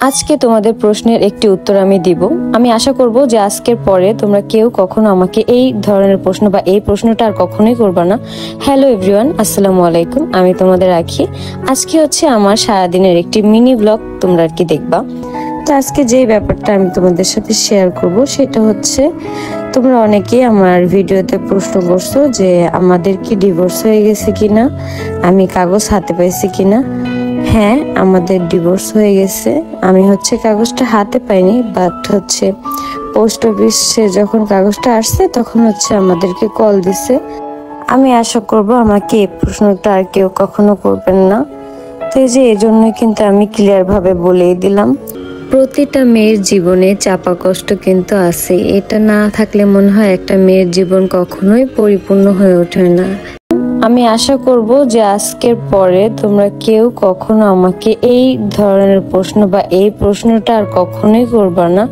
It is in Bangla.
আজকে তোমাদের প্রশ্নের একটি উত্তর আমি দিব। আমি আশা করব যে আজকের পরে তোমরা কেউ কখনো আমাকে এই ধরনের প্রশ্ন বা এই প্রশ্নটা আর কখনোই করবে না। হ্যালো এভরিওয়ান, আসসালামু আলাইকুম। আমি তোমাদের রাখি। আজকে হচ্ছে আমার সারাদিনের একটি মিনি ব্লগ তোমরা আর কি দেখবা। তো আজকে যেই ব্যাপারটা আমি তোমাদের সাথে শেয়ার করব সেটা হচ্ছে, তোমরা অনেকেই আমার ভিডিওতে প্রশ্ন করছো যে আমাদের কি ডিভোর্স হয়ে গেছে কিনা, আমি কাগজ হাতে পাইছি কিনা। হ্যাঁ, আমাদের ডিভোর্স হয়ে গেছে। আমি হচ্ছে কাগজটা হাতে পাইনি, বাট হচ্ছে পোস্ট অফিসে যখন কাগজটা আসছে তখন হচ্ছে আমাদেরকে কল দিছে। আমি আশা করব আমাকে এই প্রশ্নটা আর কেউ কখনো করবেন না। তো এই যে এই জন্যই কিন্তু আমি ক্লিয়ার ভাবে বলেই দিলাম, প্রতিটা মেয়ের জীবনে চাপা কষ্ট কিন্তু আছে। এটা না থাকলে মনে হয় একটা মেয়ের জীবন কখনোই পরিপূর্ণ হয়ে ওঠে না। আমি আশা করব যে আজকের পরে তোমরা কেউ কখনো আমাকে এই ধরনের প্রশ্ন বা এই প্রশ্নটা আর কখনোই করবা না।